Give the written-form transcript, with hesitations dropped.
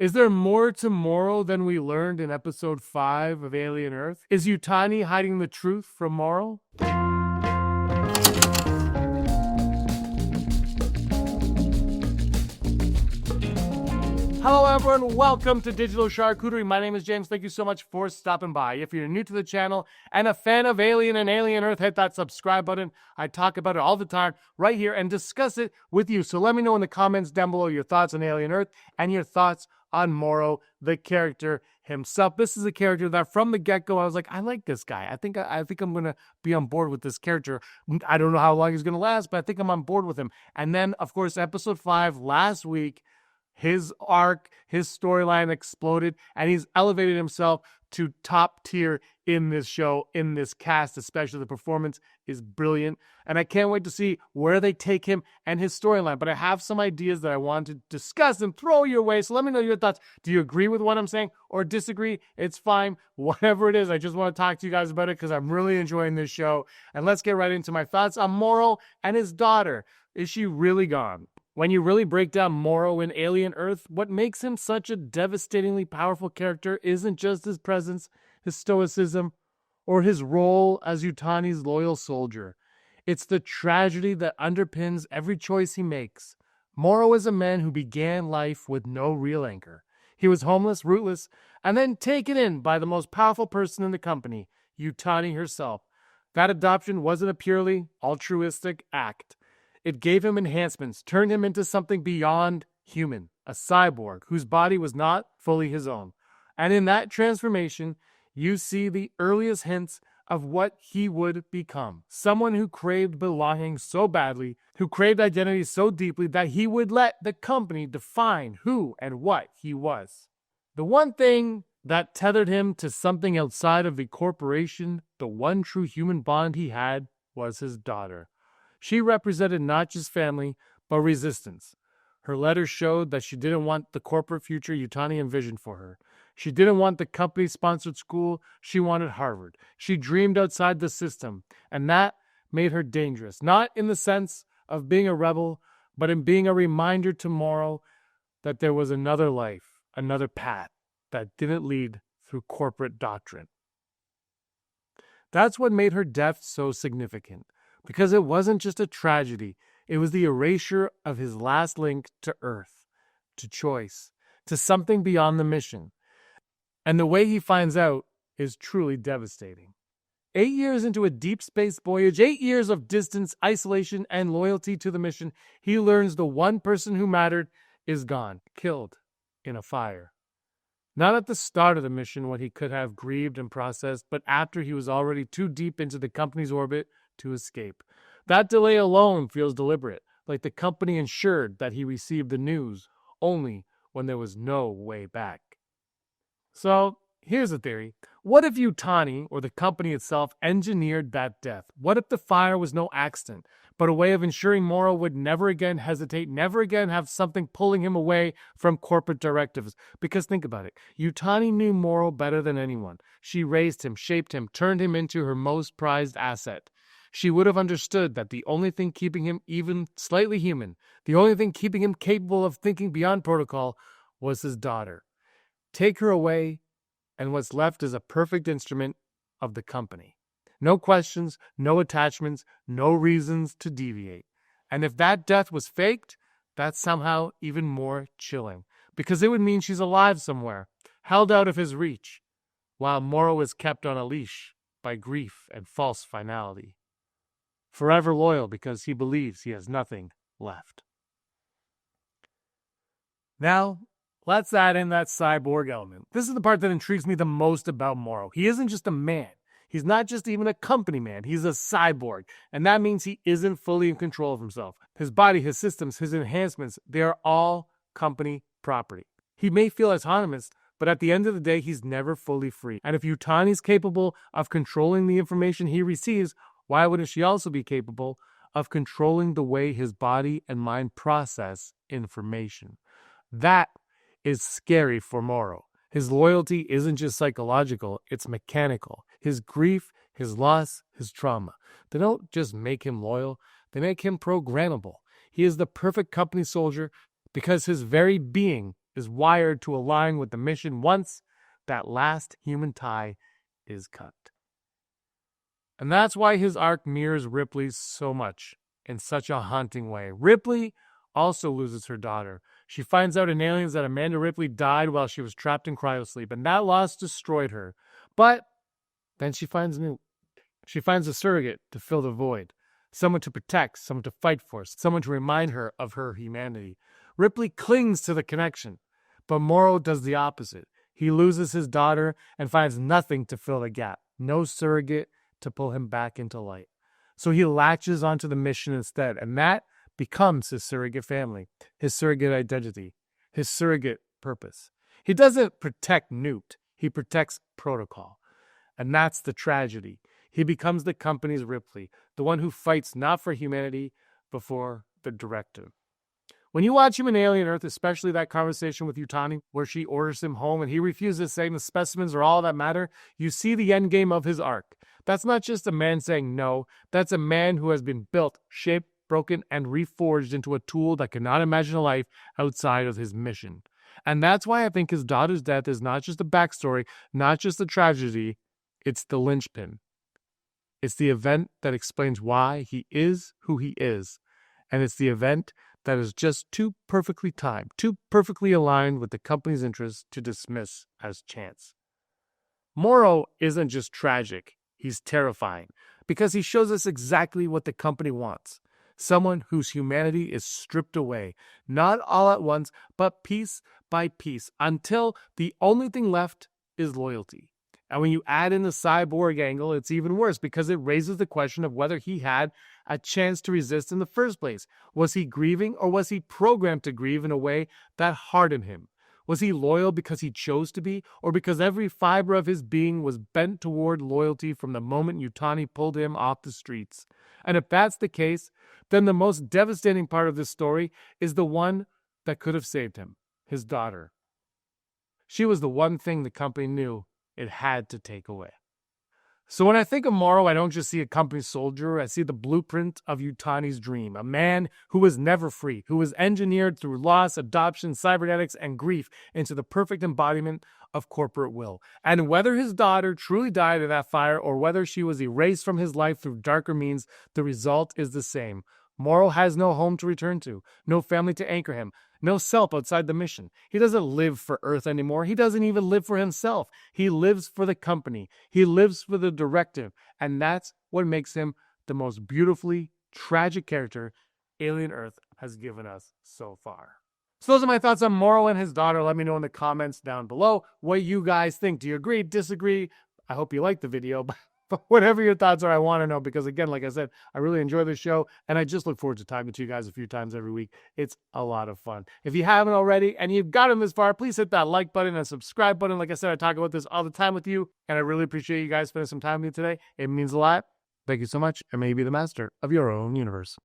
Is there more to Morrow than we learned in episode 5 of Alien Earth? Is Yutani hiding the truth from Morrow? Hello everyone, welcome to Digital Charcuterie. My name is James. Thank you so much for stopping by. If you're new to the channel and a fan of Alien and Alien Earth, hit that subscribe button. I talk about it all the time right here and discuss it with you. So let me know in the comments down below your thoughts on Alien Earth and your thoughts on Morrow, the character himself. This is a character that from the get-go, I was like, I like this guy. I think I'm going to be on board with this character. I don't know how long he's going to last, but I think I'm on board with him. And then, of course, episode 5 last week, his arc, his storyline exploded, and he's elevated himself to top tier in this show, in this cast, especially the performance is brilliant. And I can't wait to see where they take him and his storyline. But I have some ideas that I want to discuss and throw your way. So let me know your thoughts. Do you agree with what I'm saying or disagree? It's fine. Whatever it is, I just want to talk to you guys about it because I'm really enjoying this show. And let's get right into my thoughts on Morrow and his daughter. Is she really gone? When you really break down Morrow in Alien Earth, what makes him such a devastatingly powerful character isn't just his presence, his stoicism, or his role as Yutani's loyal soldier. It's the tragedy that underpins every choice he makes. Morrow is a man who began life with no real anchor. He was homeless, rootless, and then taken in by the most powerful person in the company, Yutani herself. That adoption wasn't a purely altruistic act. It gave him enhancements, turned him into something beyond human, a cyborg whose body was not fully his own. And in that transformation, you see the earliest hints of what he would become. Someone who craved belonging so badly, who craved identity so deeply that he would let the company define who and what he was. The one thing that tethered him to something outside of the corporation, the one true human bond he had, was his daughter. She represented not just family, but resistance. Her letters showed that she didn't want the corporate future Yutani envisioned for her. She didn't want the company-sponsored school, she wanted Harvard. She dreamed outside the system, and that made her dangerous. Not in the sense of being a rebel, but in being a reminder to Morrow that there was another life, another path that didn't lead through corporate doctrine. That's what made her death so significant. Because it wasn't just a tragedy, it was the erasure of his last link to Earth, to choice, to something beyond the mission. And the way he finds out is truly devastating. 8 years into a deep space voyage, 8 years of distance, isolation, and loyalty to the mission, he learns the one person who mattered is gone, killed in a fire. Not at the start of the mission when he could have grieved and processed, but after he was already too deep into the company's orbit to escape. That delay alone feels deliberate, like the company ensured that he received the news only when there was no way back. So, here's a theory. What if Yutani, or the company itself, engineered that death? What if the fire was no accident, but a way of ensuring Morrow would never again hesitate, never again have something pulling him away from corporate directives? Because think about it. Yutani knew Morrow better than anyone. She raised him, shaped him, turned him into her most prized asset. She would have understood that the only thing keeping him even slightly human, the only thing keeping him capable of thinking beyond protocol, was his daughter. Take her away, and what's left is a perfect instrument of the company. No questions, no attachments, no reasons to deviate. And if that death was faked, that's somehow even more chilling, because it would mean she's alive somewhere, held out of his reach, while Morrow is kept on a leash by grief and false finality. Forever loyal because he believes he has nothing left. Now, let's add in that cyborg element. This is the part that intrigues me the most about Morrow. He isn't just a man. He's not just even a company man. He's a cyborg. And that means he isn't fully in control of himself. His body, his systems, his enhancements, they are all company property. He may feel autonomous, but at the end of the day, he's never fully free. And if Yutani's capable of controlling the information he receives, why wouldn't she also be capable of controlling the way his body and mind process information? That is scary for Morrow. His loyalty isn't just psychological, it's mechanical. His grief, his loss, his trauma. They don't just make him loyal, they make him programmable. He is the perfect company soldier because his very being is wired to align with the mission once that last human tie is cut. And that's why his arc mirrors Ripley's so much, in such a haunting way. Ripley also loses her daughter. She finds out in Aliens that Amanda Ripley died while she was trapped in cryosleep, and that loss destroyed her. But then she finds a surrogate to fill the void, someone to protect, someone to fight for, someone to remind her of her humanity. Ripley clings to the connection, but Morrow does the opposite. He loses his daughter and finds nothing to fill the gap, no surrogate to pull him back into light. So he latches onto the mission instead, and that becomes his surrogate family, his surrogate identity, his surrogate purpose. He doesn't protect Newt, he protects protocol. And that's the tragedy. He becomes the company's Ripley, the one who fights not for humanity, but for the directive. When you watch him in Alien Earth, especially that conversation with Yutani, where she orders him home and he refuses, saying the specimens are all that matter, you see the endgame of his arc. That's not just a man saying no, that's a man who has been built, shaped, broken, and reforged into a tool that cannot imagine a life outside of his mission. And that's why I think his daughter's death is not just a backstory, not just a tragedy, it's the linchpin. It's the event that explains why he is who he is. And it's the event that is just too perfectly timed, too perfectly aligned with the company's interests to dismiss as chance. Morrow isn't just tragic, he's terrifying, because he shows us exactly what the company wants. Someone whose humanity is stripped away, not all at once, but piece by piece, until the only thing left is loyalty. And when you add in the cyborg angle, it's even worse because it raises the question of whether he had a chance to resist in the first place. Was he grieving, or was he programmed to grieve in a way that hardened him? Was he loyal because he chose to be, or because every fiber of his being was bent toward loyalty from the moment Yutani pulled him off the streets? And if that's the case, then the most devastating part of this story is the one that could have saved him, his daughter. She was the one thing the company knew it had to take away. So when I think of Morrow, I don't just see a company soldier, I see the blueprint of Yutani's dream, a man who was never free, who was engineered through loss, adoption, cybernetics, and grief into the perfect embodiment of corporate will. And whether his daughter truly died in that fire or whether she was erased from his life through darker means, the result is the same. Morrow has no home to return to, no family to anchor him, no self outside the mission. He doesn't live for Earth anymore. He doesn't even live for himself. He lives for the company. He lives for the directive. And that's what makes him the most beautifully tragic character Alien Earth has given us so far. So those are my thoughts on Morrow and his daughter. Let me know in the comments down below what you guys think. Do you agree, disagree? I hope you liked the video. But whatever your thoughts are, I want to know, because again, like I said, I really enjoy this show and I just look forward to talking to you guys a few times every week. It's a lot of fun. If you haven't already and you've gotten this far, please hit that like button and subscribe button. Like I said, I talk about this all the time with you, and I really appreciate you guys spending some time with me today. It means a lot. Thank you so much, and may you be the master of your own universe.